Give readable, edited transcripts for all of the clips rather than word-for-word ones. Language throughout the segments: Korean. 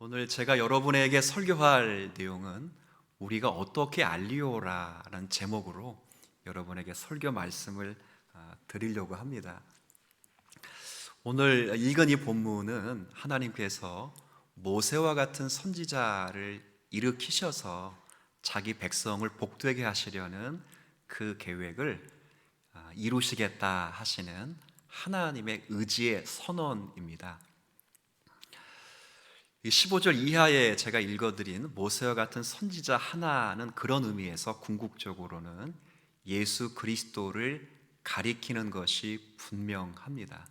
오늘 제가 여러분에게 설교할 내용은 우리가 어떻게 알리오라라는 제목으로 여러분에게 설교 말씀을 드리려고 합니다. 오늘 읽은 이 본문은 하나님께서 모세와 같은 선지자를 일으키셔서 자기 백성을 복되게 하시려는 그 계획을 이루시겠다 하시는 하나님의 의지의 선언입니다. 15절 이하에 제가 읽어드린 모세와 같은 선지자 하나는 그런 의미에서 궁극적으로는 예수 그리스도를 가리키는 것이 분명합니다.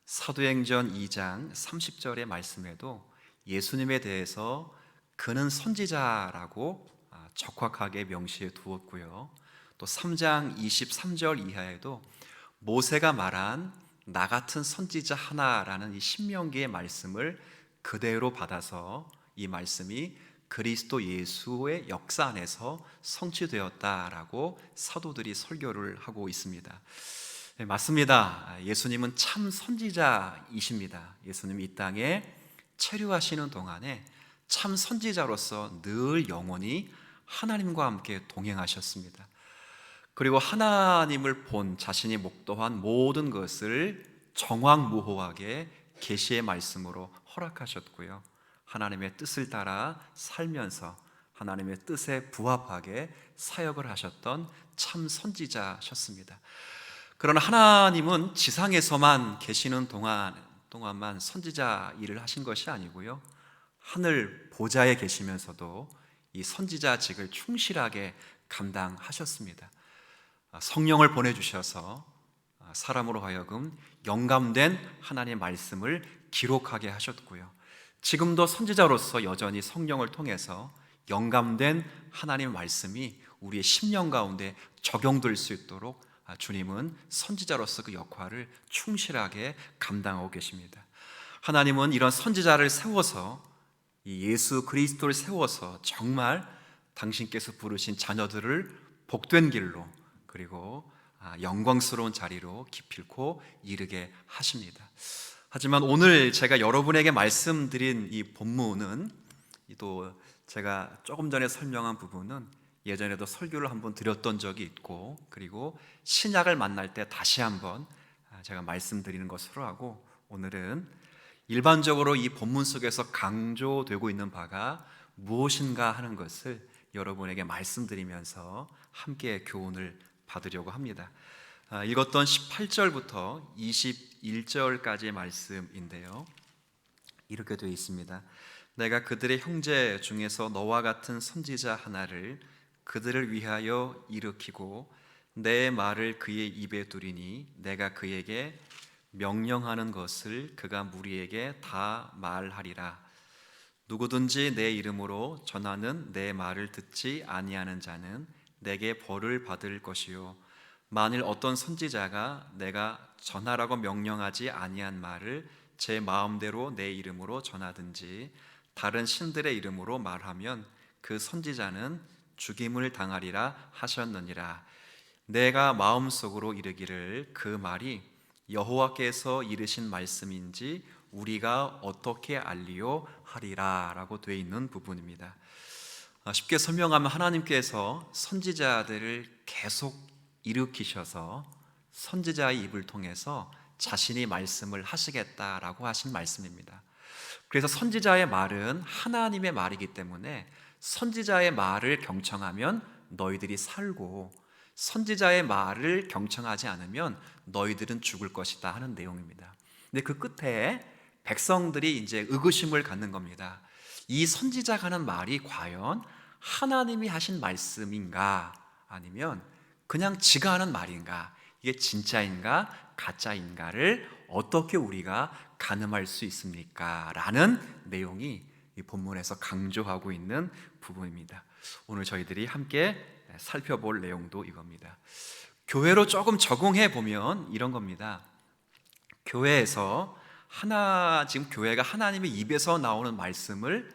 사도행전 2장 30절의 말씀에도 예수님에 대해서 그는 선지자라고 적확하게 명시해 두었고요. 또 3장 23절 이하에도 모세가 말한 나 같은 선지자 하나라는 이 신명기의 말씀을 그대로 받아서 이 말씀이 그리스도 예수의 역사 안에서 성취되었다라고 사도들이 설교를 하고 있습니다. 네, 맞습니다. 예수님은 참 선지자이십니다. 예수님이 이 땅에 체류하시는 동안에 참 선지자로서 늘 영원히 하나님과 함께 동행하셨습니다. 그리고 하나님을 본 자신이 목도한 모든 것을 정확무호하게 계시의 말씀으로 허락하셨고요. 하나님의 뜻을 따라 살면서 하나님의 뜻에 부합하게 사역을 하셨던 참 선지자셨습니다. 그러나 하나님은 지상에서만 계시는 동안만 선지자 일을 하신 것이 아니고요. 하늘 보좌에 계시면서도 이 선지자직을 충실하게 감당하셨습니다. 성령을 보내주셔서 사람으로 하여금 영감된 하나님의 말씀을 기록하게 하셨고요. 지금도 선지자로서 여전히 성령을 통해서 영감된 하나님의 말씀이 우리의 심령 가운데 적용될 수 있도록 주님은 선지자로서 그 역할을 충실하게 감당하고 계십니다. 하나님은 이런 선지자를 세워서 이 예수 그리스도를 세워서 정말 당신께서 부르신 자녀들을 복된 길로 그리고 영광스러운 자리로 기필코 이르게 하십니다. 하지만 오늘 제가 여러분에게 말씀드린 이 본문은 또 제가 조금 전에 설명한 부분은 예전에도 설교를 한번 드렸던 적이 있고 그리고 신약을 만날 때 다시 한번 제가 말씀드리는 것으로 하고 오늘은 일반적으로 이 본문 속에서 강조되고 있는 바가 무엇인가 하는 것을 여러분에게 말씀드리면서 함께 교훈을 받으려고 합니다. 읽었던 18절부터 21절까지의 말씀인데요. 이렇게 되어 있습니다. 내가 그들의 형제 중에서 너와 같은 선지자 하나를 그들을 위하여 일으키고 내 말을 그의 입에 두리니 내가 그에게 명령하는 것을 그가 무리에게 다 말하리라. 누구든지 내 이름으로 전하는 내 말을 듣지 아니하는 자는 내게 벌을 받을 것이요 만일 어떤 선지자가 내가 전하라고 명령하지 아니한 말을 제 마음대로 내 이름으로 전하든지 다른 신들의 이름으로 말하면 그 선지자는 죽임을 당하리라 하셨느니라. 내가 마음속으로 이르기를 그 말이 여호와께서 이르신 말씀인지 우리가 어떻게 알리요 하리라 라고 되어 있는 부분입니다. 쉽게 설명하면 하나님께서 선지자들을 계속 일으키셔서 선지자의 입을 통해서 자신이 말씀을 하시겠다라고 하신 말씀입니다. 그래서 선지자의 말은 하나님의 말이기 때문에 선지자의 말을 경청하면 너희들이 살고 선지자의 말을 경청하지 않으면 너희들은 죽을 것이다 하는 내용입니다. 근데 그 끝에 백성들이 이제 의구심을 갖는 겁니다. 이 선지자가 하는 말이 과연 하나님이 하신 말씀인가 아니면 그냥 지가 하는 말인가, 이게 진짜인가 가짜인가를 어떻게 우리가 가늠할 수 있습니까? 라는 내용이 이 본문에서 강조하고 있는 부분입니다. 오늘 저희들이 함께 살펴볼 내용도 이겁니다. 교회로 조금 적용해 보면 이런 겁니다. 교회에서 지금 교회가 하나님의 입에서 나오는 말씀을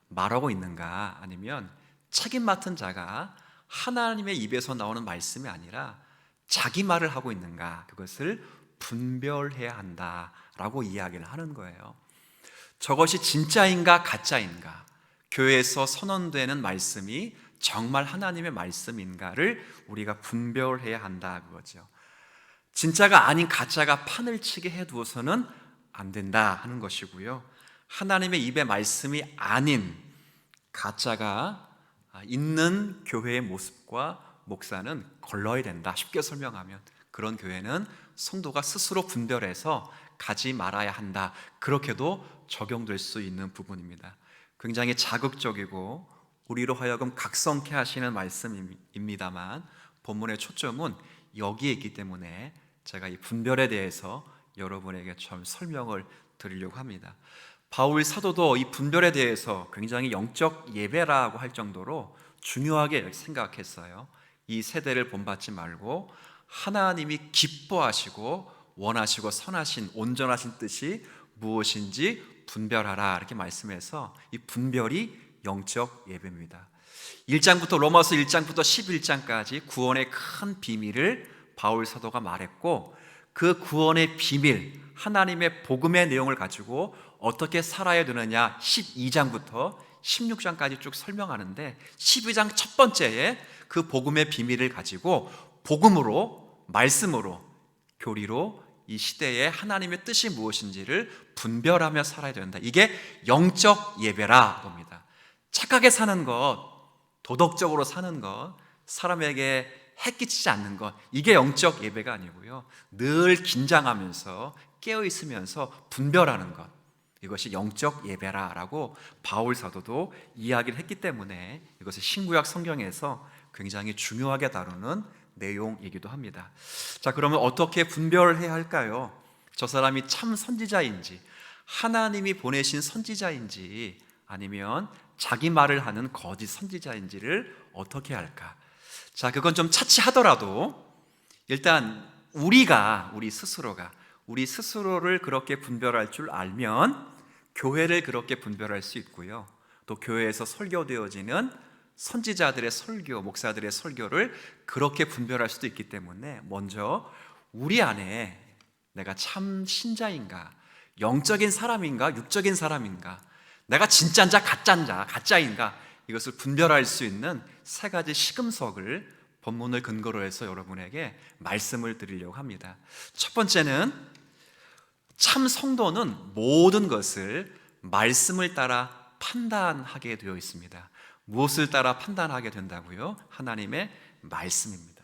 말하고 있는가 아니면 책임 맡은 자가 하나님의 입에서 나오는 말씀이 아니라 자기 말을 하고 있는가, 그것을 분별해야 한다라고 이야기를 하는 거예요. 저것이 진짜인가 가짜인가, 교회에서 선언되는 말씀이 정말 하나님의 말씀인가를 우리가 분별해야 한다 그거죠. 진짜가 아닌 가짜가 판을 치게 해두어서는 안 된다 하는 것이고요. 하나님의 입의 말씀이 아닌 가짜가 있는 교회의 모습과 목사는 걸러야 된다. 쉽게 설명하면 그런 교회는 성도가 스스로 분별해서 가지 말아야 한다. 그렇게도 적용될 수 있는 부분입니다. 굉장히 자극적이고 우리로 하여금 각성케 하시는 말씀입니다만 본문의 초점은 여기에 있기 때문에 제가 이 분별에 대해서 여러분에게 좀 설명을 드리려고 합니다. 바울 사도도 이 분별에 대해서 굉장히 영적 예배라고 할 정도로 중요하게 생각했어요. 이 세대를 본받지 말고 하나님이 기뻐하시고 원하시고 선하신 온전하신 뜻이 무엇인지 분별하라 이렇게 말씀해서 이 분별이 영적 예배입니다. 1장부터 로마서 1장부터 11장까지 구원의 큰 비밀을 바울 사도가 말했고 그 구원의 비밀, 하나님의 복음의 내용을 가지고 어떻게 살아야 되느냐 12장부터 16장까지 쭉 설명하는데 12장 첫 번째에 그 복음의 비밀을 가지고 복음으로, 말씀으로, 교리로 이 시대에 하나님의 뜻이 무엇인지를 분별하며 살아야 된다. 이게 영적 예배라 봅니다. 착하게 사는 것, 도덕적으로 사는 것, 사람에게 해끼치지 않는 것, 이게 영적 예배가 아니고요. 늘 긴장하면서 깨어있으면서 분별하는 것, 이것이 영적 예배라라고 바울 사도도 이야기를 했기 때문에 이것을 신구약 성경에서 굉장히 중요하게 다루는 내용이기도 합니다. 자, 그러면 어떻게 분별해야 할까요? 저 사람이 참 선지자인지, 하나님이 보내신 선지자인지, 아니면 자기 말을 하는 거짓 선지자인지를 어떻게 할까? 자, 그건 좀 차치하더라도 일단 우리 스스로를 그렇게 분별할 줄 알면 교회를 그렇게 분별할 수 있고요. 또 교회에서 설교되어지는 선지자들의 설교, 목사들의 설교를 그렇게 분별할 수도 있기 때문에 먼저 우리 안에 내가 참 신자인가, 영적인 사람인가, 육적인 사람인가, 내가 진짜인가 가짜인가, 이것을 분별할 수 있는 세 가지 시금석을 본문을 근거로 해서 여러분에게 말씀을 드리려고 합니다. 첫 번째는 참 성도는 모든 것을 말씀을 따라 판단하게 되어 있습니다. 무엇을 따라 판단하게 된다고요? 하나님의 말씀입니다.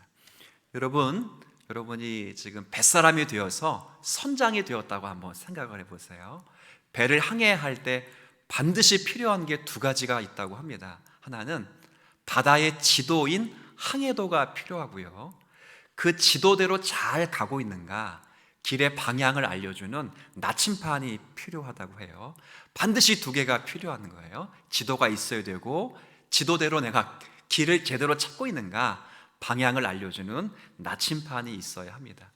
여러분이 지금 뱃사람이 되어서 선장이 되었다고 한번 생각을 해보세요. 배를 항해할 때 반드시 필요한 게 두 가지가 있다고 합니다. 하나는 바다의 지도인 항해도가 필요하고요. 그 지도대로 잘 가고 있는가, 길의 방향을 알려주는 나침반이 필요하다고 해요. 반드시 두 개가 필요한 거예요. 지도가 있어야 되고, 지도대로 내가 길을 제대로 찾고 있는가, 방향을 알려주는 나침반이 있어야 합니다.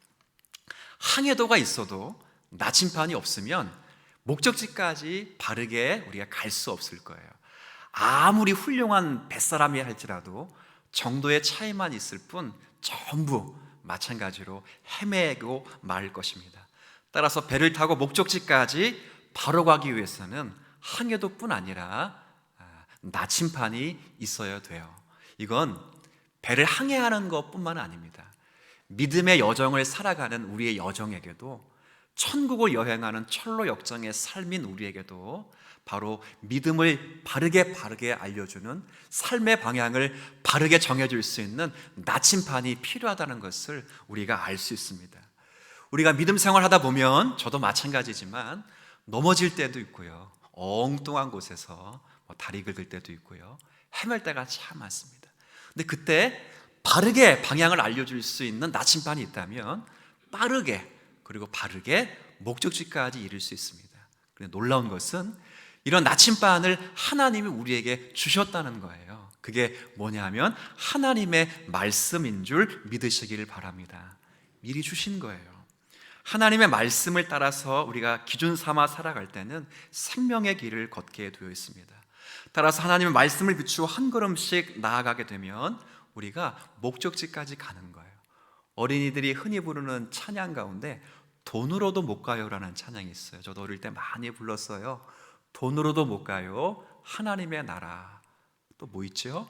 항해도가 있어도 나침반이 없으면 목적지까지 바르게 우리가 갈 수 없을 거예요. 아무리 훌륭한 뱃사람이 할지라도 정도의 차이만 있을 뿐 전부 마찬가지로 헤매고 말 것입니다. 따라서 배를 타고 목적지까지 바로 가기 위해서는 항해도뿐 아니라 나침반이 있어야 돼요. 이건 배를 항해하는 것뿐만 아닙니다. 믿음의 여정을 살아가는 우리의 여정에게도, 천국을 여행하는 철로 역정의 삶인 우리에게도 바로 믿음을 바르게 알려주는, 삶의 방향을 바르게 정해줄 수 있는 나침반이 필요하다는 것을 우리가 알 수 있습니다. 우리가 믿음 생활하다 보면 저도 마찬가지지만 넘어질 때도 있고요, 엉뚱한 곳에서 다리 긁을 때도 있고요, 헤맬 때가 참 많습니다. 근데 그때 바르게 방향을 알려줄 수 있는 나침반이 있다면 빠르게 그리고 바르게 목적지까지 이룰 수 있습니다. 그런데 놀라운 것은 이런 나침반을 하나님이 우리에게 주셨다는 거예요. 그게 뭐냐면 하나님의 말씀인 줄 믿으시기를 바랍니다. 미리 주신 거예요. 하나님의 말씀을 따라서 우리가 기준 삼아 살아갈 때는 생명의 길을 걷게 되어 있습니다. 따라서 하나님의 말씀을 비추어 한 걸음씩 나아가게 되면 우리가 목적지까지 가는 거예요. 어린이들이 흔히 부르는 찬양 가운데 돈으로도 못 가요라는 찬양이 있어요. 저도 어릴 때 많이 불렀어요. 돈으로도 못 가요, 하나님의 나라. 또 뭐 있죠?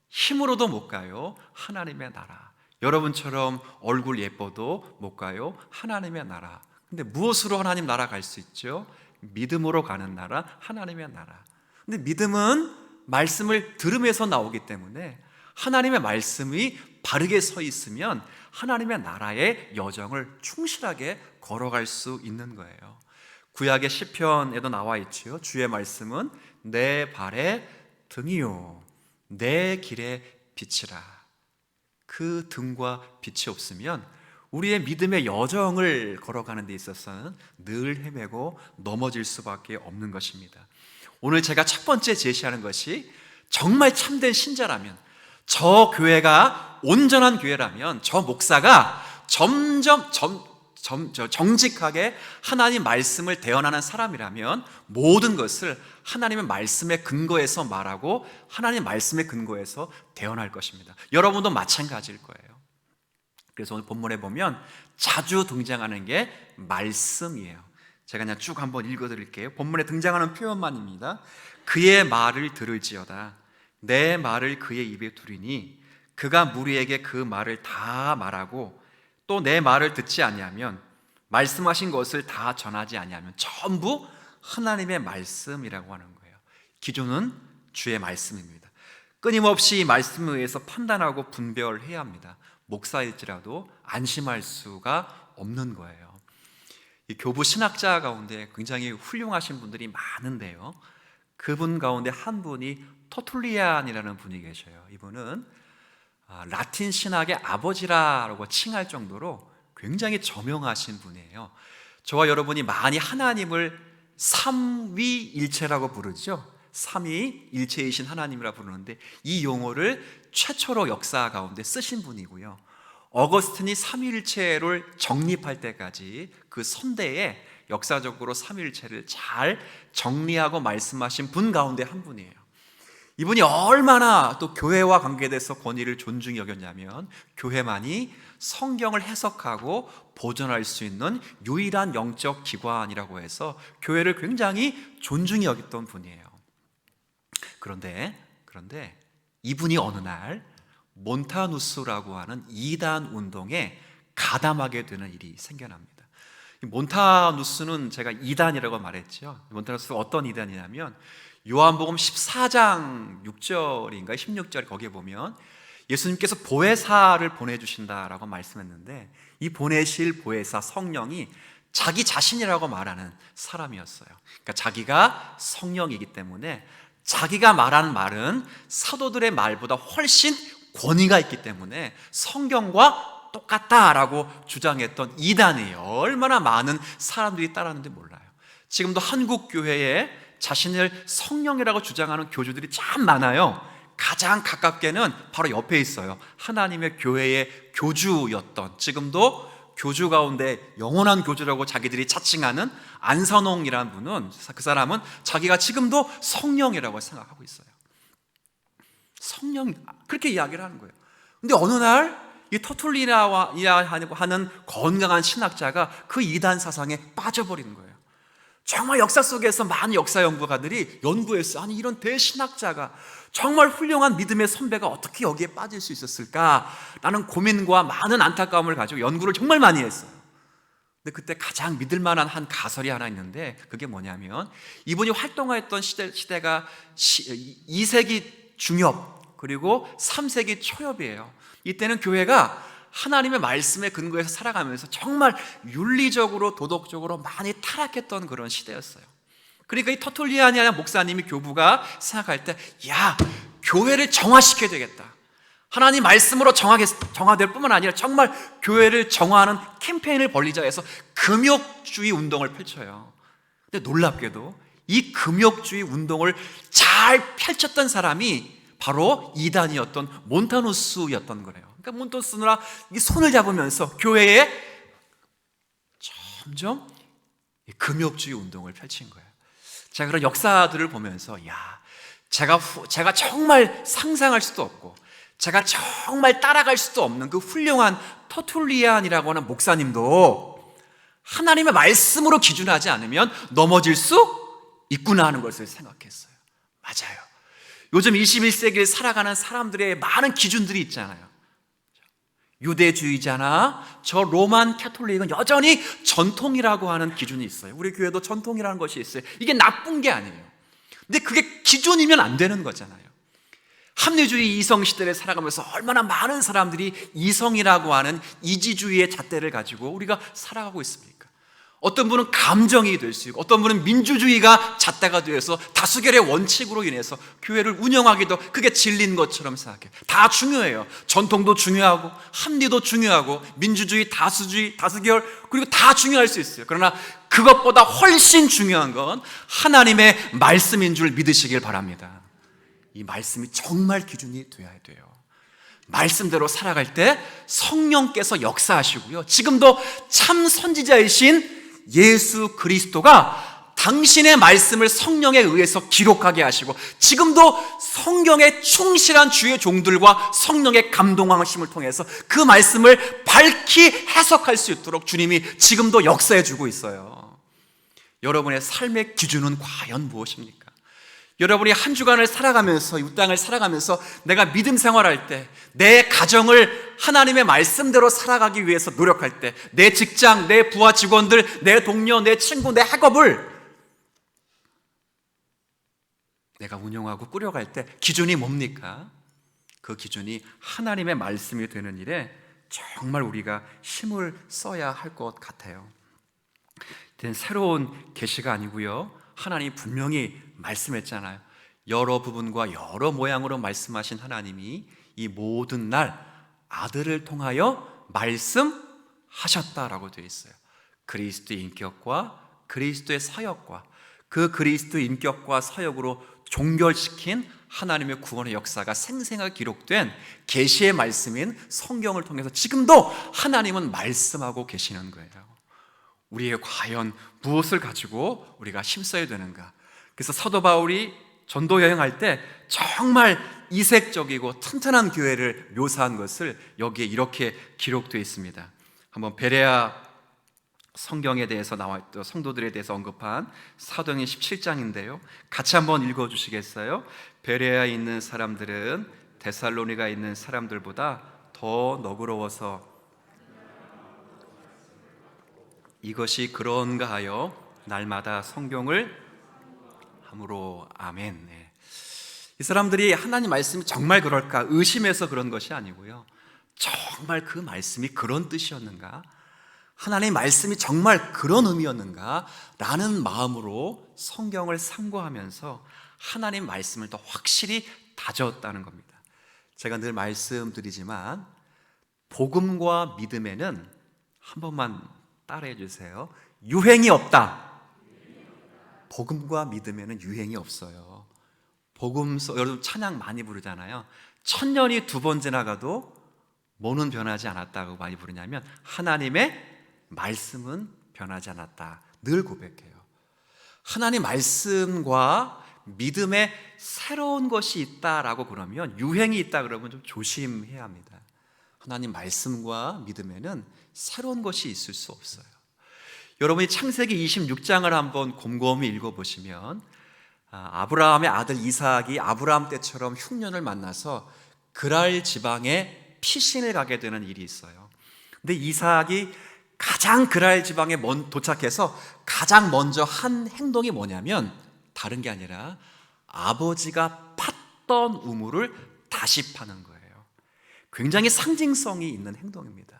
힘으로도 못 가요, 하나님의 나라. 여러분처럼 얼굴 예뻐도 못 가요, 하나님의 나라. 근데 무엇으로 하나님 나라 갈 수 있죠? 믿음으로 가는 나라, 하나님의 나라. 근데 믿음은 말씀을 들으면서 나오기 때문에 하나님의 말씀이 바르게 서 있으면 하나님의 나라의 여정을 충실하게 걸어갈 수 있는 거예요. 구약의 시편에도 나와 있지요. 주의 말씀은 내 발의 등이요 내 길의 빛이라. 그 등과 빛이 없으면 우리의 믿음의 여정을 걸어가는 데 있어서는 늘 헤매고 넘어질 수밖에 없는 것입니다. 오늘 제가 첫 번째 제시하는 것이, 정말 참된 신자라면, 저 교회가 온전한 교회라면, 저 목사가 정직하게 하나님 말씀을 대언하는 사람이라면 모든 것을 하나님의 말씀에 근거해서 말하고 하나님 말씀에 근거해서 대언할 것입니다. 여러분도 마찬가지일 거예요. 그래서 오늘 본문에 보면 자주 등장하는 게 말씀이에요. 제가 그냥 쭉 한번 읽어드릴게요. 본문에 등장하는 표현만입니다. 그의 말을 들을지어다. 내 말을 그의 입에 두리니 그가 무리에게 그 말을 다 말하고 또 내 말을 듣지 아니하면, 말씀하신 것을 다 전하지 아니하면 전부 하나님의 말씀이라고 하는 거예요. 기준은 주의 말씀입니다. 끊임없이 말씀에 의해서 판단하고 분별해야 합니다. 목사일지라도 안심할 수가 없는 거예요. 이 교부 신학자 가운데 굉장히 훌륭하신 분들이 많은데요, 그분 가운데 한 분이 터툴리안이라는 분이 계셔요. 이분은 라틴 신학의 아버지라고 칭할 정도로 굉장히 저명하신 분이에요. 저와 여러분이 많이 하나님을 삼위일체라고 부르죠. 삼위일체이신 하나님이라 부르는데, 이 용어를 최초로 역사 가운데 쓰신 분이고요, 어거스틴이 삼위일체를 정립할 때까지 그 선대에 역사적으로 삼위일체를 잘 정리하고 말씀하신 분 가운데 한 분이에요. 이분이 얼마나 또 교회와 관계돼서 권위를 존중히 여겼냐면, 교회만이 성경을 해석하고 보존할 수 있는 유일한 영적 기관이라고 해서 교회를 굉장히 존중히 여겼던 분이에요. 그런데 이분이 어느 날 몬타누스라고 하는 이단 운동에 가담하게 되는 일이 생겨납니다. 몬타누스는 제가 이단이라고 말했죠. 몬타누스가 어떤 이단이냐면, 요한복음 14장 6절인가 16절 거기에 보면 예수님께서 보혜사를 보내주신다라고 말씀했는데, 이 보내실 보혜사 성령이 자기 자신이라고 말하는 사람이었어요. 그러니까 자기가 성령이기 때문에 자기가 말하는 말은 사도들의 말보다 훨씬 권위가 있기 때문에 성경과 똑같다라고 주장했던 이단이에요. 얼마나 많은 사람들이 따랐는지 몰라요. 지금도 한국 교회에 자신을 성령이라고 주장하는 교주들이 참 많아요. 가장 가깝게는 바로 옆에 있어요. 하나님의 교회의 교주였던, 지금도 교주 가운데 영원한 교주라고 자기들이 자칭하는 안선홍이라는 분은, 그 사람은 자기가 지금도 성령이라고 생각하고 있어요. 성령, 그렇게 이야기를 하는 거예요. 근데 어느 날 이 터툴리나와 하는 건강한 신학자가 그 이단 사상에 빠져버리는 거예요. 정말 역사 속에서 많은 역사 연구가들이 연구했어요. 아니, 이런 대신학자가, 정말 훌륭한 믿음의 선배가 어떻게 여기에 빠질 수 있었을까라는 고민과 많은 안타까움을 가지고 연구를 정말 많이 했어요. 근데 그때 가장 믿을 만한 한 가설이 하나 있는데, 그게 뭐냐면, 이분이 활동했던 시대가 2세기 중엽 그리고 3세기 초엽이에요. 이때는 교회가 하나님의 말씀에 근거해서 살아가면서 정말 윤리적으로 도덕적으로 많이 타락했던 그런 시대였어요. 그러니까 이 터툴리안이라는 목사님이, 교부가 생각할 때, 야, 교회를 정화시켜야 되겠다. 하나님 말씀으로 정화될 뿐만 아니라 정말 교회를 정화하는 캠페인을 벌리자 해서 금욕주의 운동을 펼쳐요. 근데 놀랍게도 이 금욕주의 운동을 잘 펼쳤던 사람이 바로 이단이었던 몬타누스였던 거예요. 그러니까 몬타누스가 이 손을 잡으면서 교회에 점점 금욕주의 운동을 펼친 거예요. 제가 그런 역사들을 보면서, 야, 제가 정말 상상할 수도 없고 제가 정말 따라갈 수도 없는 그 훌륭한 터툴리안이라고 하는 목사님도 하나님의 말씀으로 기준하지 않으면 넘어질 수 있구나 하는 것을 생각했어요. 맞아요. 요즘 21세기를 살아가는 사람들의 많은 기준들이 있잖아요. 유대주의자나 저 로만 캐톨릭은 여전히 전통이라고 하는 기준이 있어요. 우리 교회도 전통이라는 것이 있어요. 이게 나쁜 게 아니에요. 근데 그게 기준이면 안 되는 거잖아요. 합리주의 이성 시대를 살아가면서 얼마나 많은 사람들이 이성이라고 하는 이지주의의 잣대를 가지고 우리가 살아가고 있습니까? 어떤 분은 감정이 될 수 있고 어떤 분은 민주주의가 잣대가 되어서 다수결의 원칙으로 인해서 교회를 운영하기도 그게 진리인 것처럼 생각해요. 다 중요해요. 전통도 중요하고 합리도 중요하고 민주주의, 다수주의, 다수결 그리고 다 중요할 수 있어요. 그러나 그것보다 훨씬 중요한 건 하나님의 말씀인 줄 믿으시길 바랍니다. 이 말씀이 정말 기준이 되어야 돼요. 말씀대로 살아갈 때 성령께서 역사하시고요. 지금도 참 선지자이신 예수 그리스도가 당신의 말씀을 성령에 의해서 기록하게 하시고 지금도 성경에 충실한 주의 종들과 성령의 감동하심을 통해서 그 말씀을 밝히 해석할 수 있도록 주님이 지금도 역사해 주고 있어요. 여러분의 삶의 기준은 과연 무엇입니까? 여러분이 한 주간을 살아가면서 이 땅을 살아가면서 내가 믿음 생활할 때 내 가정을 하나님의 말씀대로 살아가기 위해서 노력할 때 내 직장, 내 부하 직원들, 내 동료, 내 친구, 내 학업을 내가 운영하고 꾸려갈 때 기준이 뭡니까? 그 기준이 하나님의 말씀이 되는 일에 정말 우리가 힘을 써야 할 것 같아요. 이젠 새로운 계시가 아니고요. 하나님이 분명히 말씀했잖아요. 여러 부분과 여러 모양으로 말씀하신 하나님이 이 모든 날 아들을 통하여 말씀하셨다라고 되어 있어요. 그리스도의 인격과 그리스도의 사역과 그 그리스도의 인격과 사역으로 종결시킨 하나님의 구원의 역사가 생생하게 기록된 계시의 말씀인 성경을 통해서 지금도 하나님은 말씀하고 계시는 거예요. 우리의 과연 무엇을 가지고 우리가 힘써야 되는가? 그래서 사도 바울이 전도 여행할 때 정말 이색적이고 튼튼한 교회를 묘사한 것을 여기에 이렇게 기록되어 있습니다. 한번 베레아 성경에 대해서 나와있던 성도들에 대해서 언급한 사도행전 17장인데요. 같이 한번 읽어주시겠어요? 베레아에 있는 사람들은 데살로니가에 있는 사람들보다 더 너그러워서 이것이 그런가 하여 날마다 성경을 함으로 아멘. 네. 이 사람들이 하나님 말씀이 정말 그럴까 의심해서 그런 것이 아니고요. 정말 그 말씀이 그런 뜻이었는가? 하나님의 말씀이 정말 그런 의미였는가? 라는 마음으로 성경을 상고하면서 하나님 말씀을 더 확실히 다졌다는 겁니다. 제가 늘 말씀드리지만 복음과 믿음에는 한 번만 따라해 주세요. 유행이 없다. 복음과 믿음에는 유행이 없어요. 복음서 여러분 찬양 많이 부르잖아요. 천년이 두 번 지나가도 뭐는 변하지 않았다고 많이 부르냐면 하나님의 말씀은 변하지 않았다. 늘 고백해요. 하나님 말씀과 믿음에 새로운 것이 있다라고 그러면 유행이 있다 그러면 좀 조심해야 합니다. 하나님 말씀과 믿음에는 새로운 것이 있을 수 없어요. 여러분이 창세기 26장을 한번 곰곰이 읽어보시면 아브라함의 아들 이삭이 아브라함 때처럼 흉년을 만나서 그랄 지방에 피신을 가게 되는 일이 있어요. 근데 이삭이 가장 그랄 지방에 도착해서 가장 먼저 한 행동이 뭐냐면 다른 게 아니라 아버지가 팠던 우물을 다시 파는 거예요. 굉장히 상징성이 있는 행동입니다.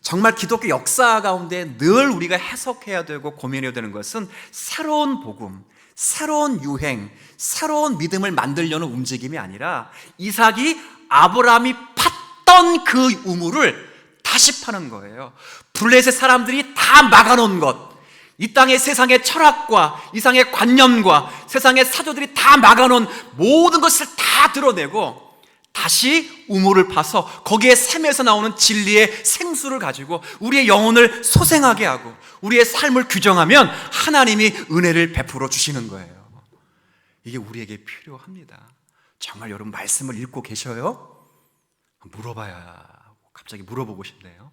정말 기독교 역사 가운데 늘 우리가 해석해야 되고 고민해야 되는 것은 새로운 복음, 새로운 유행, 새로운 믿음을 만들려는 움직임이 아니라 이삭이 아브라함이 팠던 그 우물을 다시 파는 거예요. 블레셋 사람들이 다 막아놓은 것, 이 땅의 세상의 철학과 이 세상의 관념과 세상의 사조들이 다 막아놓은 모든 것을 다 드러내고 다시 우물을 파서 거기에 샘에서 나오는 진리의 생수를 가지고 우리의 영혼을 소생하게 하고 우리의 삶을 규정하면 하나님이 은혜를 베풀어 주시는 거예요. 이게 우리에게 필요합니다. 정말 여러분 말씀을 읽고 계셔요? 갑자기 물어보고 싶네요.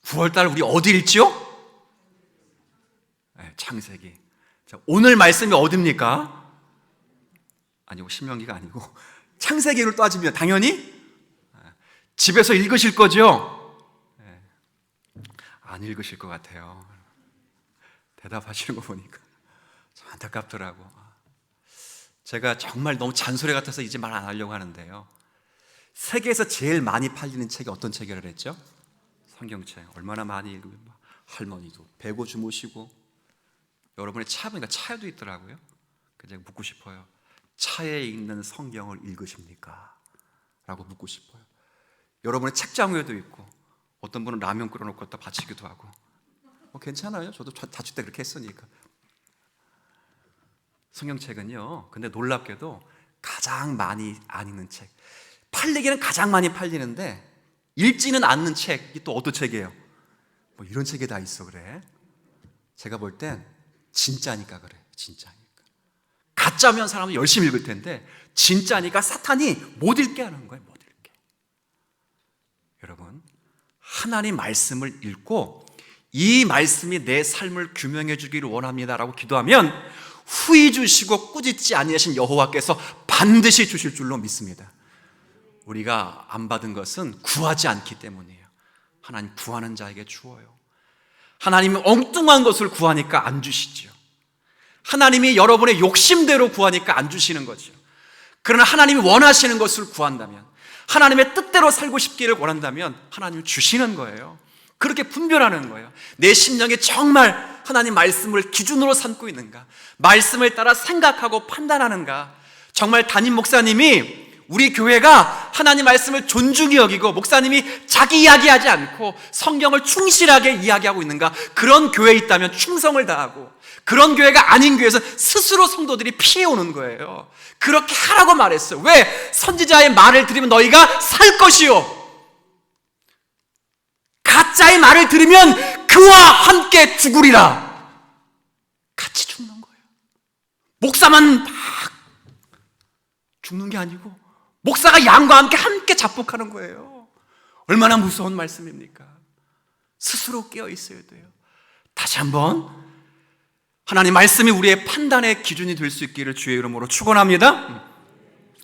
9월달 우리 어디 읽지요? 창세기. 자, 오늘 말씀이 어딥니까? 아니고 신명기가 아니고 창세기를 따지면 당연히 집에서 읽으실 거죠? 안 읽으실 것 같아요. 대답하시는 거 보니까 참 안타깝더라고. 제가 정말 너무 잔소리 같아서 이제 말 안 하려고 하는데요, 세계에서 제일 많이 팔리는 책이 어떤 책이라 그랬죠? 성경책. 얼마나 많이 읽으면 할머니도 베고 주무시고, 여러분의 차 보니까 차에도 있더라고요. 그래서 제가 묻고 싶어요. 차에 있는 성경을 읽으십니까? 라고 묻고 싶어요. 여러분의 책장 위에도 있고, 어떤 분은 라면 끓여놓고 갖다 바치기도 하고, 괜찮아요. 저도 다칠 때 그렇게 했으니까. 성경책은요, 근데 놀랍게도 가장 많이 안 읽는 책, 팔리기는 가장 많이 팔리는데 읽지는 않는 책이 또 어떤 책이에요? 뭐 이런 책이 다 있어. 그래. 제가 볼 땐 진짜니까 그래. 진짜니까. 가짜면 사람은 열심히 읽을 텐데 진짜니까 사탄이 못 읽게 하는 거예요. 못 읽게. 여러분, 하나님 말씀을 읽고 이 말씀이 내 삶을 규명해 주기를 원합니다라고 기도하면 후히 주시고 꾸짖지 아니하신 여호와께서 반드시 주실 줄로 믿습니다. 우리가 안 받은 것은 구하지 않기 때문이에요. 하나님 구하는 자에게 주어요. 하나님은 엉뚱한 것을 구하니까 안 주시죠. 하나님이 여러분의 욕심대로 구하니까 안 주시는 거죠. 그러나 하나님이 원하시는 것을 구한다면, 하나님의 뜻대로 살고 싶기를 원한다면 하나님은 주시는 거예요. 그렇게 분별하는 거예요. 내 심령에 정말 하나님 말씀을 기준으로 삼고 있는가, 말씀을 따라 생각하고 판단하는가. 정말 담임 목사님이 우리 교회가 하나님 말씀을 존중히 여기고 목사님이 자기 이야기하지 않고 성경을 충실하게 이야기하고 있는가, 그런 교회에 있다면 충성을 다하고, 그런 교회가 아닌 교회에서 스스로 성도들이 피해오는 거예요. 그렇게 하라고 말했어요. 왜? 선지자의 말을 들으면 너희가 살 것이요, 가짜의 말을 들으면 그와 함께 죽으리라. 같이 죽는 거예요. 목사만 막 죽는 게 아니고 목사가 양과 함께 자폭하는 거예요. 얼마나 무서운 말씀입니까? 스스로 깨어 있어야 돼요. 다시 한번 하나님 말씀이 우리의 판단의 기준이 될 수 있기를 주의 이름으로 축원합니다.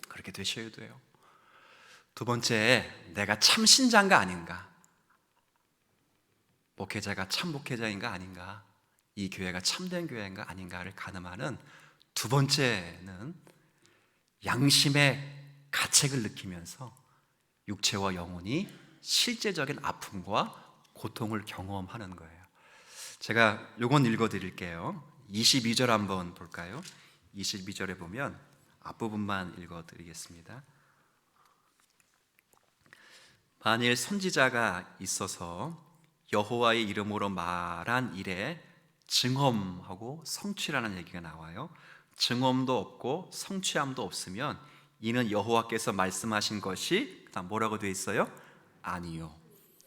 그렇게 되셔야 돼요. 두 번째, 내가 참 신자인가 아닌가, 목회자가 참 목회자인가 아닌가, 이 교회가 참된 교회인가 아닌가를 가늠하는 두 번째는 양심의 가책을 느끼면서 육체와 영혼이 실제적인 아픔과 고통을 경험하는 거예요. 제가 요건 읽어드릴게요. 22절 한번 볼까요? 22절에 보면 앞부분만 읽어드리겠습니다. 만일 선지자가 있어서 여호와의 이름으로 말한 일에 증언하고 성취라는 얘기가 나와요. 증언도 없고 성취함도 없으면 이는 여호와께서 말씀하신 것이, 그다음 뭐라고 되어 있어요? 아니요.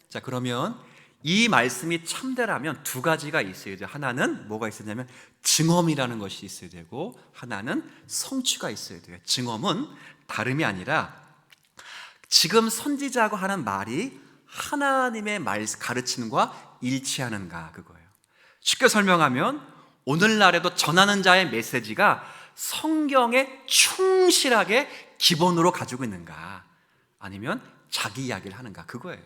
자, 그러면 이 말씀이 참되라면 두 가지가 있어야 돼요. 하나는 뭐가 있었냐면 증언이라는 것이 있어야 되고, 하나는 성취가 있어야 돼요. 증언은 다름이 아니라 지금 선지자가 하는 말이 하나님의 말 가르침과 일치하는가, 그거예요. 쉽게 설명하면 오늘날에도 전하는 자의 메시지가 성경에 충실하게 기본으로 가지고 있는가, 아니면 자기 이야기를 하는가, 그거예요.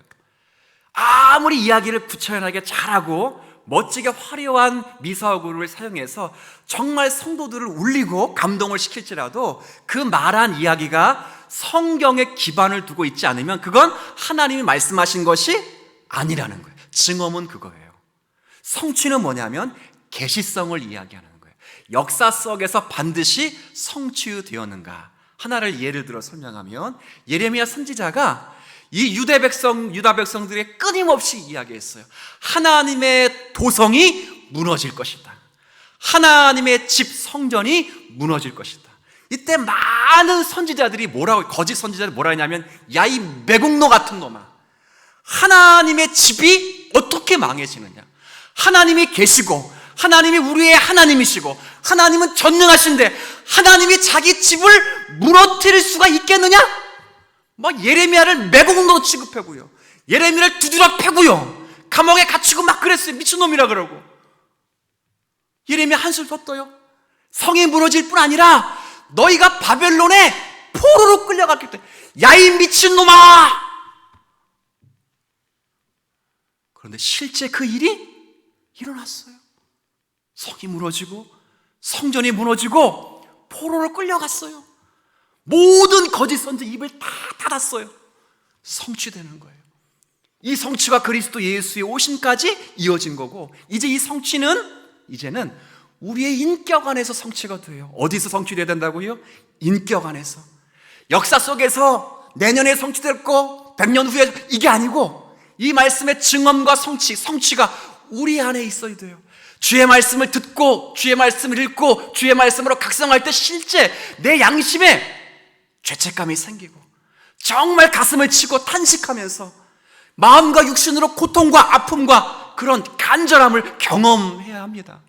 아무리 이야기를 구체하게 잘하고 멋지게 화려한 미사어구를 사용해서 정말 성도들을 울리고 감동을 시킬지라도 그 말한 이야기가 성경에 기반을 두고 있지 않으면 그건 하나님이 말씀하신 것이 아니라는 거예요. 증언은 그거예요. 성취는 뭐냐면 계시성을 이야기하는 거예요. 역사 속에서 반드시 성취되었는가. 하나를 예를 들어 설명하면 예레미야 선지자가 이 유다 백성들의 끊임없이 이야기했어요. 하나님의 도성이 무너질 것이다. 하나님의 집 성전이 무너질 것이다. 이때 많은 선지자들이 거짓 선지자들이 뭐라 했냐면, 야, 이 매국노 같은 놈아, 하나님의 집이 어떻게 망해지느냐, 하나님이 계시고 하나님이 우리의 하나님이시고 하나님은 전능하신데 하나님이 자기 집을 무너뜨릴 수가 있겠느냐? 막 예레미야를 매국노 취급하고요, 예레미야를 두드려 패고요, 감옥에 갇히고 막 그랬어요. 미친놈이라 그러고. 예레미야 한술 더 떠요. 성이 무너질 뿐 아니라 너희가 바벨론에 포로로 끌려갔기 때문에. 야, 이 미친놈아! 그런데 실제 그 일이 일어났어요. 성이 무너지고 성전이 무너지고 포로로 끌려갔어요. 모든 거짓 선지 입을 다 닫았어요. 성취되는 거예요. 이 성취가 그리스도 예수의 오심까지 이어진 거고, 이제 이 성취는 이제는 우리의 인격 안에서 성취가 돼요. 어디서 성취돼야 된다고요? 인격 안에서. 역사 속에서 내년에 성취될 거, 100년 후에, 이게 아니고 이 말씀의 증언과 성취가 우리 안에 있어야 돼요. 주의 말씀을 듣고 주의 말씀을 읽고 주의 말씀으로 각성할 때 실제 내 양심에 죄책감이 생기고 정말 가슴을 치고 탄식하면서 마음과 육신으로 고통과 아픔과 그런 간절함을 경험해야 합니다.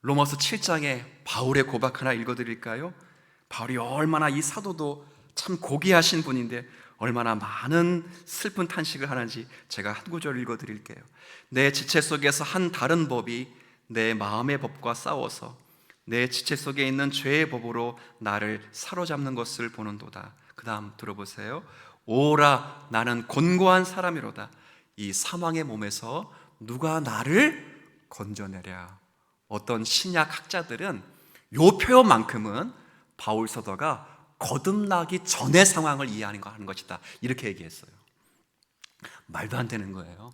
로마서 7장에 바울의 고백 하나 읽어드릴까요? 바울이 얼마나, 이 사도도 참 고귀하신 분인데 얼마나 많은 슬픈 탄식을 하는지 제가 한 구절 읽어드릴게요. 내 지체 속에서 한 다른 법이 내 마음의 법과 싸워서 내 지체 속에 있는 죄의 법으로 나를 사로잡는 것을 보는도다. 그 다음 들어보세요. 오라, 나는 곤고한 사람이로다. 이 사망의 몸에서 누가 나를 건져내랴. 어떤 신약 학자들은 요 표현만큼은 바울 사도가 거듭나기 전의 상황을 이해하는 것이다, 이렇게 얘기했어요. 말도 안 되는 거예요.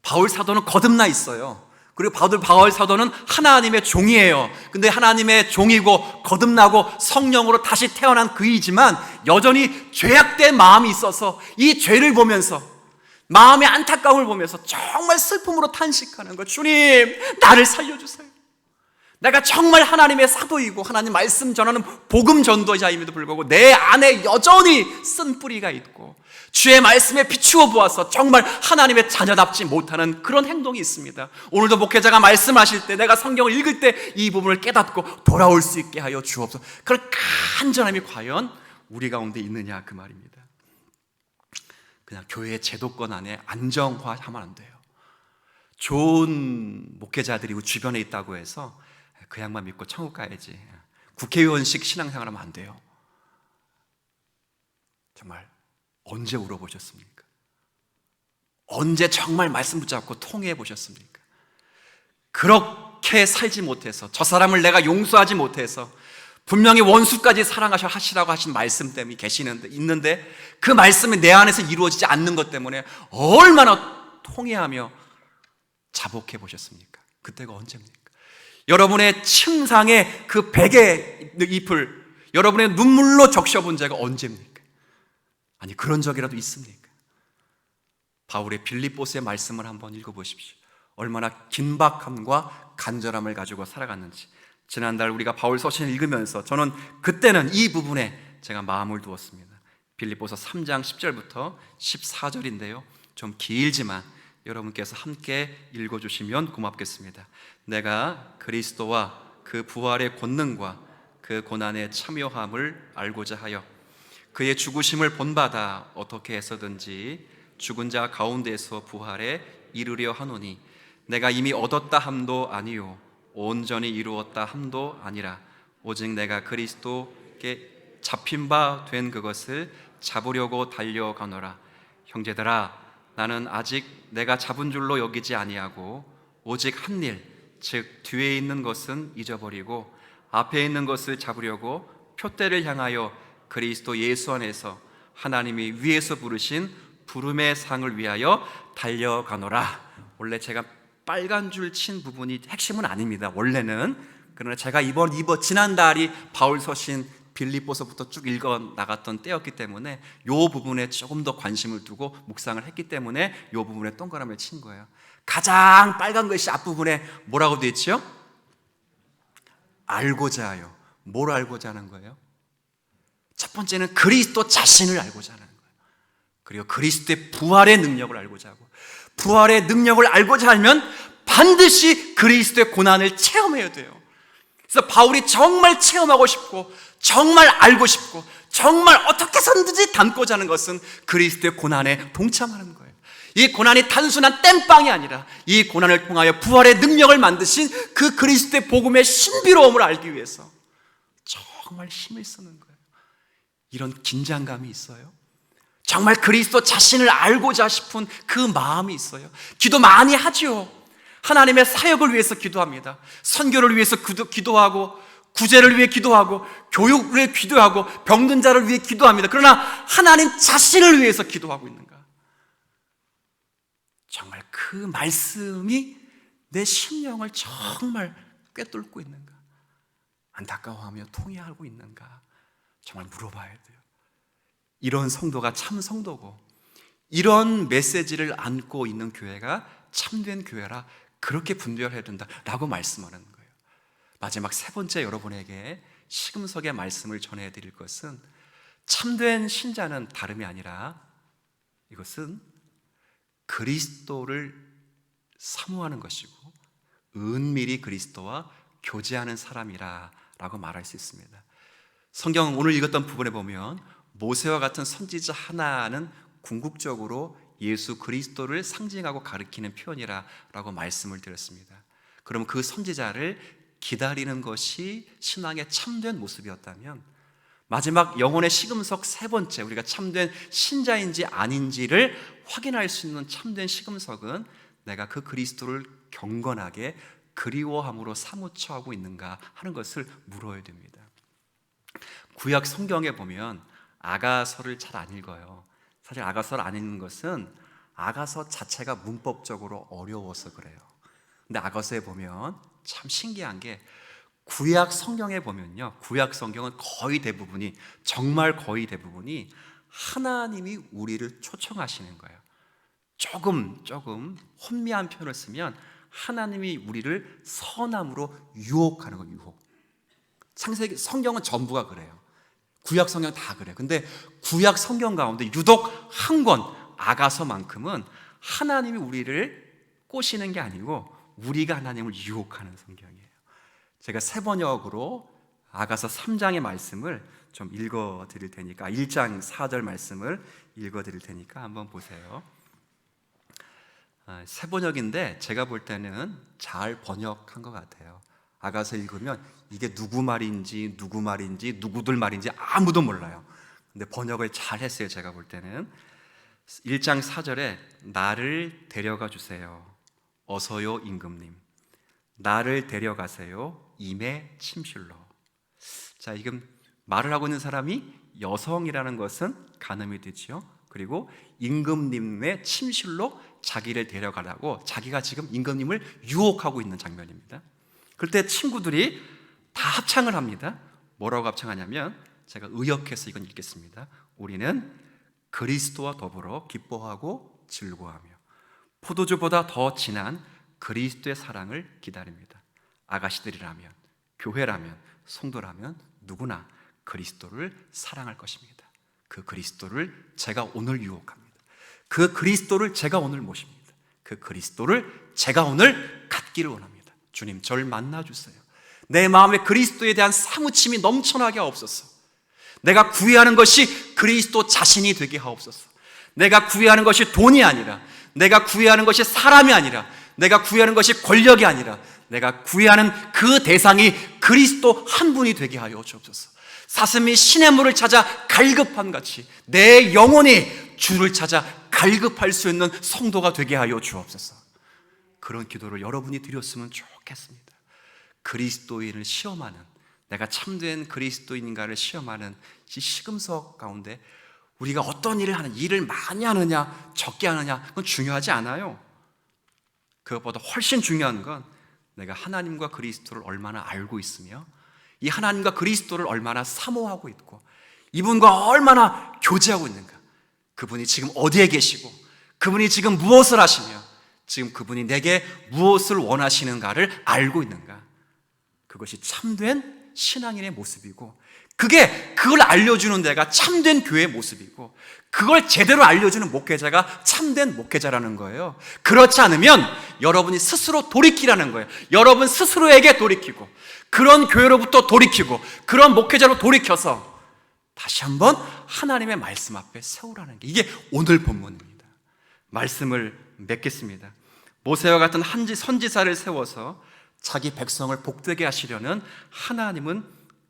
바울 사도는 거듭나 있어요. 그리고 바울 사도는 하나님의 종이에요. 근데 하나님의 종이고 거듭나고 성령으로 다시 태어난 그이지만 여전히 죄악된 마음이 있어서 이 죄를 보면서, 마음의 안타까움을 보면서 정말 슬픔으로 탄식하는 거. 주님, 나를 살려주세요. 내가 정말 하나님의 사도이고 하나님 말씀 전하는 복음 전도자임에도 불구하고 내 안에 여전히 쓴 뿌리가 있고 주의 말씀에 비추어 보아서 정말 하나님의 자녀답지 못하는 그런 행동이 있습니다. 오늘도 목회자가 말씀하실 때, 내가 성경을 읽을 때 이 부분을 깨닫고 돌아올 수 있게 하여 주옵소서. 그런 간절함이 과연 우리 가운데 있느냐, 그 말입니다. 그냥 교회의 제도권 안에 안정화하면 안 돼요. 좋은 목회자들이 주변에 있다고 해서 그 양만 믿고 천국 가야지, 국회의원식 신앙생활하면 안 돼요. 정말 언제 울어보셨습니까? 언제 정말 말씀 붙잡고 통회해 보셨습니까? 그렇게 살지 못해서, 저 사람을 내가 용서하지 못해서, 분명히 원수까지 사랑하시라고 하신 말씀 때문에 있는데 그 말씀이 내 안에서 이루어지지 않는 것 때문에 얼마나 통회하며 자복해 보셨습니까? 그때가 언제입니까? 여러분의 침상에 그 베개 잎을 여러분의 눈물로 적셔본 적가 언제입니까? 아니, 그런 적이라도 있습니까? 바울의 빌립보서의 말씀을 한번 읽어보십시오. 얼마나 긴박함과 간절함을 가지고 살아갔는지. 지난달 우리가 바울 서신을 읽으면서 저는 그때는 이 부분에 제가 마음을 두었습니다. 빌립보서 3장 10절부터 14절인데요 좀 길지만 여러분께서 함께 읽어주시면 고맙겠습니다. 내가 그리스도와 그 부활의 권능과 그 고난의 참여함을 알고자 하여 그의 죽으심을 본받아 어떻게 해서든지 죽은 자 가운데서 부활에 이르려 하노니 내가 이미 얻었다 함도 아니요 온전히 이루었다 함도 아니라 오직 내가 그리스도께 잡힌 바 된 그것을 잡으려고 달려가노라. 형제들아, 나는 아직 내가 잡은 줄로 여기지 아니하고 오직 한 일, 즉 뒤에 있는 것은 잊어버리고 앞에 있는 것을 잡으려고 표대를 향하여 그리스도 예수 안에서 하나님이 위에서 부르신 부름의 상을 위하여 달려가노라. 원래 제가 빨간 줄 친 부분이 핵심은 아닙니다, 원래는. 그러나 제가 지난달이 바울 서신 빌립보서부터 쭉 읽어 나갔던 때였기 때문에 이 부분에 조금 더 관심을 두고 묵상을 했기 때문에 이 부분에 동그라미를 친 거예요. 가장 빨간 것이 앞부분에 뭐라고 되어 있죠? 알고자 하여. 뭘 알고자 하는 거예요? 첫 번째는 그리스도 자신을 알고자 하는 거예요. 그리고 그리스도의 부활의 능력을 알고자 하고, 부활의 능력을 알고자 하면 반드시 그리스도의 고난을 체험해야 돼요. 그래서 바울이 정말 체험하고 싶고 정말 알고 싶고 정말 어떻게 해서든지 담고자 하는 것은 그리스도의 고난에 동참하는 거예요. 이 고난이 단순한 땜빵이 아니라 이 고난을 통하여 부활의 능력을 만드신 그 그리스도의 복음의 신비로움을 알기 위해서 정말 힘을 쓰는 거예요. 이런 긴장감이 있어요. 정말 그리스도 자신을 알고자 싶은 그 마음이 있어요. 기도 많이 하죠. 하나님의 사역을 위해서 기도합니다. 선교를 위해서 기도하고, 구제를 위해 기도하고, 교육을 위해 기도하고, 병든 자를 위해 기도합니다. 그러나 하나님 자신을 위해서 기도하고 있는가? 정말 그 말씀이 내 심령을 정말 꿰뚫고 있는가? 안타까워하며 통회하고 있는가? 정말 물어봐야 돼요. 이런 성도가 참 성도고, 이런 메시지를 안고 있는 교회가 참된 교회라 그렇게 분별해야 된다라고 말씀하는 거예요. 마지막 세 번째 여러분에게 시금석의 말씀을 전해드릴 것은, 참된 신자는 다름이 아니라 이것은 그리스도를 사모하는 것이고 은밀히 그리스도와 교제하는 사람이라 라고 말할 수 있습니다. 성경 오늘 읽었던 부분에 보면 모세와 같은 선지자 하나는 궁극적으로 예수 그리스도를 상징하고 가리키는 표현이라고 말씀을 드렸습니다. 그럼 그 선지자를 기다리는 것이 신앙의 참된 모습이었다면, 마지막 영혼의 시금석 세 번째, 우리가 참된 신자인지 아닌지를 확인할 수 있는 참된 시금석은 내가 그 그리스도를 경건하게 그리워함으로 사무쳐 하고 있는가 하는 것을 물어야 됩니다. 구약 성경에 보면 아가서를 잘 안 읽어요. 사실 아가서를 안 읽는 것은 아가서 자체가 문법적으로 어려워서 그래요. 근데 아가서에 보면 참 신기한 게, 구약 성경에 보면요, 구약 성경은 거의 대부분이, 정말 거의 대부분이 하나님이 우리를 초청하시는 거예요. 조금 혼미한 표현을 쓰면 하나님이 우리를 선함으로 유혹하는 거예요. 유혹. 창세기 성경은 전부가 그래요. 구약 성경 다 그래요. 근데 구약 성경 가운데 유독 한 권 아가서만큼은 하나님이 우리를 꼬시는 게 아니고 우리가 하나님을 유혹하는 성경이에요. 제가 세 번역으로 아가서 3장의 말씀을 좀 읽어 드릴 테니까, 1장 4절 말씀을 읽어 드릴 테니까 한번 보세요. 세 번역인데 제가 볼 때는 잘 번역한 것 같아요. 아가서 읽으면 이게 누구 말인지 누구들 말인지 아무도 몰라요. 근데 번역을 잘 했어요. 제가 볼 때는 1장 4절에 나를 데려가 주세요. 어서요 임금님. 나를 데려가세요. 임의 침실로. 자, 지금 말을 하고 있는 사람이 여성이라는 것은 가늠이 되죠. 그리고 임금님의 침실로 자기를 데려가라고 자기가 지금 임금님을 유혹하고 있는 장면입니다. 그때 친구들이 다 합창을 합니다. 뭐라고 합창하냐면, 제가 의역해서 이건 읽겠습니다. 우리는 그리스도와 더불어 기뻐하고 즐거워하며 포도주보다 더 진한 그리스도의 사랑을 기다립니다. 아가씨들이라면, 교회라면, 성도라면 누구나 그리스도를 사랑할 것입니다. 그 그리스도를 제가 오늘 유혹합니다. 그 그리스도를 제가 오늘 모십니다. 그 그리스도를 제가 오늘 갖기를 원합니다. 주님, 저를 만나주세요. 내 마음에 그리스도에 대한 사무침이 넘쳐나게 하옵소서. 내가 구애하는 것이 그리스도 자신이 되게 하옵소서. 내가 구애하는 것이 돈이 아니라, 내가 구애하는 것이 사람이 아니라, 내가 구애하는 것이 권력이 아니라, 내가 구애하는 그 대상이 그리스도 한 분이 되게 하여 주옵소서. 사슴이 시냇물을 찾아 갈급한 같이 내 영혼이 주를 찾아 갈급할 수 있는 성도가 되게 하여 주옵소서. 그런 기도를 여러분이 드렸으면 좋겠습니다. 그리스도인을 시험하는, 내가 참된 그리스도인인가를 시험하는 이 시금석 가운데 우리가 어떤 일을 하는, 일을 많이 하느냐 적게 하느냐 그건 중요하지 않아요. 그것보다 훨씬 중요한 건 내가 하나님과 그리스도를 얼마나 알고 있으며 이 하나님과 그리스도를 얼마나 사모하고 있고 이분과 얼마나 교제하고 있는가, 그분이 지금 어디에 계시고 그분이 지금 무엇을 하시며 지금 그분이 내게 무엇을 원하시는가를 알고 있는가. 그것이 참된 신앙인의 모습이고, 그걸 알려주는 데가 참된 교회의 모습이고, 그걸 제대로 알려주는 목회자가 참된 목회자라는 거예요. 그렇지 않으면 여러분이 스스로 돌이키라는 거예요. 여러분 스스로에게 돌이키고, 그런 교회로부터 돌이키고, 그런 목회자로 돌이켜서 다시 한번 하나님의 말씀 앞에 세우라는 게, 이게 오늘 본문입니다. 말씀을 맺겠습니다. 모세와 같은 선지자를 세워서 자기 백성을 복되게 하시려는 하나님은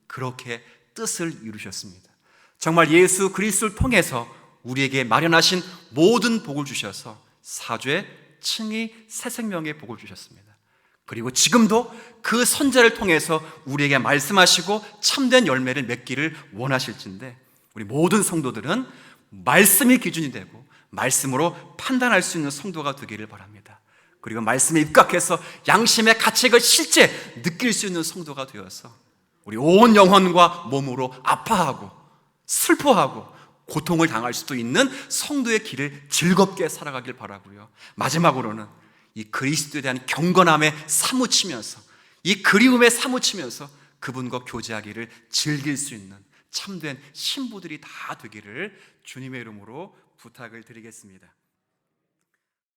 그렇게 뜻을 이루셨습니다. 정말 예수 그리스도를 통해서 우리에게 마련하신 모든 복을 주셔서 사죄, 칭의, 새 생명의 복을 주셨습니다. 그리고 지금도 그 선지자를 통해서 우리에게 말씀하시고 참된 열매를 맺기를 원하실진데, 우리 모든 성도들은 말씀이 기준이 되고 말씀으로 판단할 수 있는 성도가 되기를 바랍니다. 그리고 말씀에 입각해서 양심의 가책을 실제 느낄 수 있는 성도가 되어서 우리 온 영혼과 몸으로 아파하고 슬퍼하고 고통을 당할 수도 있는 성도의 길을 즐겁게 살아가길 바라고요. 마지막으로는 이 그리스도에 대한 경건함에 사무치면서, 이 그리움에 사무치면서 그분과 교제하기를 즐길 수 있는 참된 신부들이 다 되기를 주님의 이름으로 부탁을 드리겠습니다.